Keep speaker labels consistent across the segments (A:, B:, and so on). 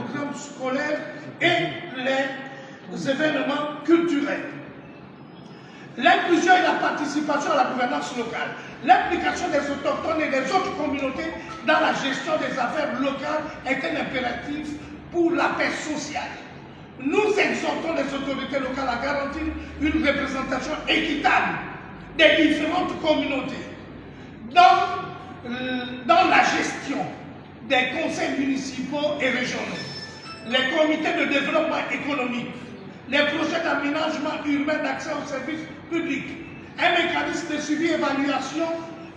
A: programmes scolaires et les événements culturels. L'inclusion et la participation à la gouvernance locale, l'implication des autochtones et des autres communautés dans la gestion des affaires locales est un impératif pour la paix sociale. Nous exhortons les autorités locales à garantir une représentation équitable des différentes communautés dans la gestion des conseils municipaux et régionaux, les comités de développement économique, les projets d'aménagement urbain d'accès aux services publics. Un mécanisme de suivi et évaluation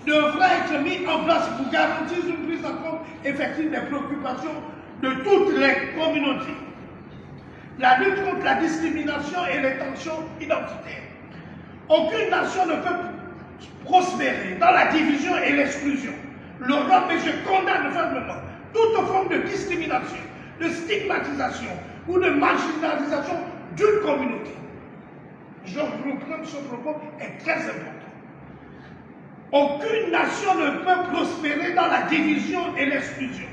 A: devra être mis en place pour garantir une prise en compte effective des préoccupations de toutes les communautés. La lutte contre la discrimination et les tensions identitaires. Aucune nation ne peut prospérer dans la division et l'exclusion. L'Europe et je condamne fermement toute forme de discrimination, de stigmatisation ou de marginalisation d'une communauté. Je reprends ce propos, est très important. Aucune nation ne peut prospérer dans la division et l'exclusion.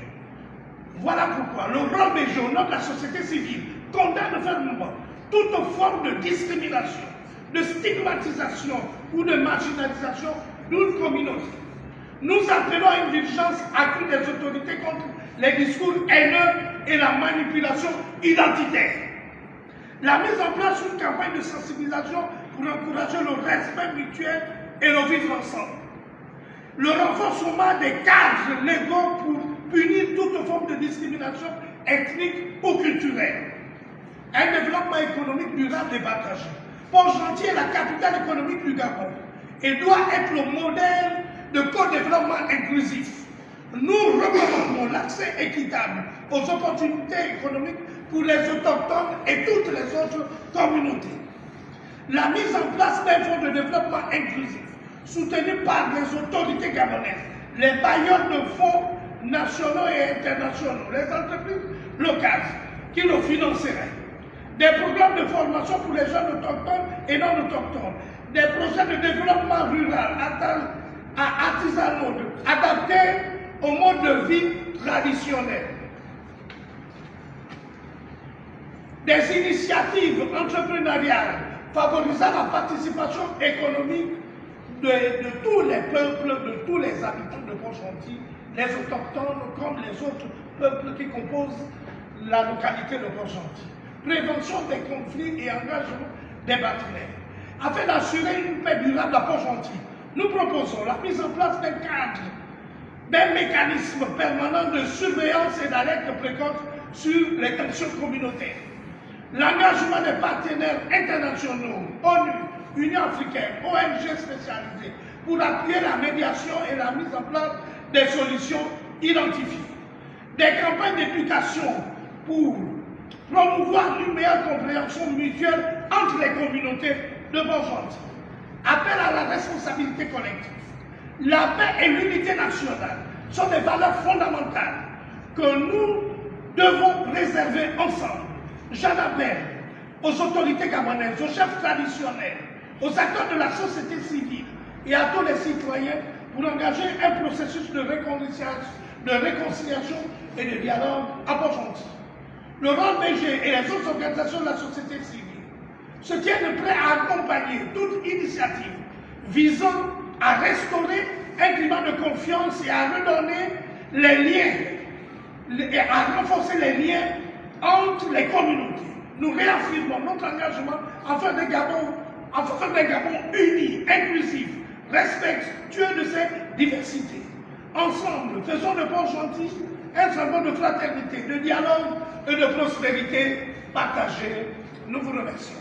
A: Voilà pourquoi le rôle BG au nom de la société civile condamne fermement toute forme de discrimination, de stigmatisation ou de marginalisation d'une communauté. Nous appelons à une vigilance accrue des autorités contre les discours haineux et la manipulation identitaire. La mise en place d'une campagne de sensibilisation pour encourager le respect mutuel et le vivre ensemble. Le renforcement des cadres légaux pour punir toute forme de discrimination ethnique ou culturelle. Un développement économique durable et partagé. Port-Gentil est la capitale économique du Gabon et doit être le modèle de co-développement inclusif. Nous recommandons l'accès équitable aux opportunités économiques pour les autochtones et toutes les autres communautés. La mise en place d'un fonds de développement inclusif soutenu par les autorités gabonaises, les bailleurs de fonds nationaux et internationaux, les entreprises locales qui le financeraient. Des programmes de formation pour les jeunes autochtones et non autochtones, des projets de développement rural artisanaux adaptés au mode de vie traditionnel. Des initiatives entrepreneuriales favorisant la participation économique de tous les peuples, de tous les habitants de Port-Gentil, les autochtones comme les autres peuples qui composent la localité de Port-Gentil. Prévention des conflits et engagement des partenaires. Afin d'assurer une paix durable à Port-Gentil, nous proposons la mise en place d'un cadre, d'un mécanisme permanent de surveillance et d'alerte précoce sur les tensions communautaires. L'engagement des partenaires internationaux, ONU, Union africaine, ONG spécialisées, pour appuyer la médiation et la mise en place des solutions identifiées. Des campagnes d'éducation pour promouvoir une meilleure compréhension mutuelle entre les communautés de Port-Gentil. Appel à la responsabilité collective. La paix et l'unité nationale sont des valeurs fondamentales que nous devons préserver ensemble. J'en appelle aux autorités gabonaises, aux chefs traditionnels, aux acteurs de la société civile et à tous les citoyens pour engager un processus de réconciliation et de dialogue à Port-Gentil. Le rôle BG et les autres organisations de la société civile se tiennent prêts à accompagner toute initiative visant à restaurer un climat de confiance et à redonner les liens, et à renforcer les liens entre les communautés. Nous réaffirmons notre engagement en faveur d'un Gabon uni, inclusif, respectueux de ses diversités. Ensemble, faisons de Port-Gentil un symbole de fraternité, de dialogue et de prospérité partagée. Nous vous remercions.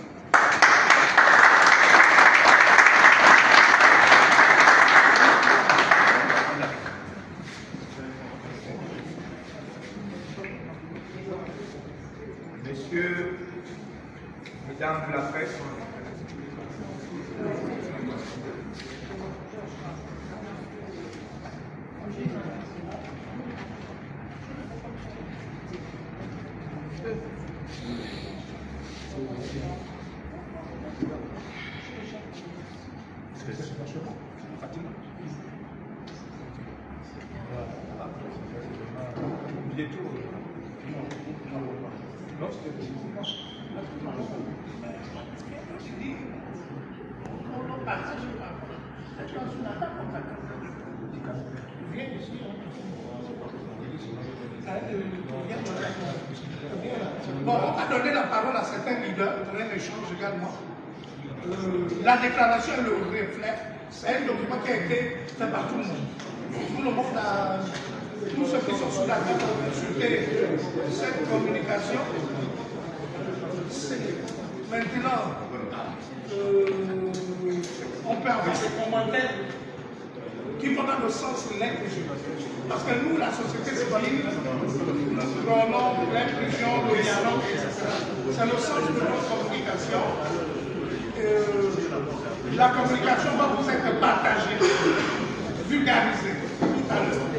B: Messieurs, mesdames de la presse, il est tout.
A: Bon, on va donner la parole à certains leaders pour un échange également. La déclaration est le reflet, c'est un document qui a été fait par tout le monde. Tout le monde a, tous ceux qui sont sous la table ont consulté cette communication. Maintenant, on peut avoir des commentaires qui vont dans le sens de l'inclusion. Parce que nous, la société civile, nous prenons l'inclusion, le dialogue, etc. C'est le sens de notre communication. La communication va vous être partagée, vulgarisée tout à l'heure.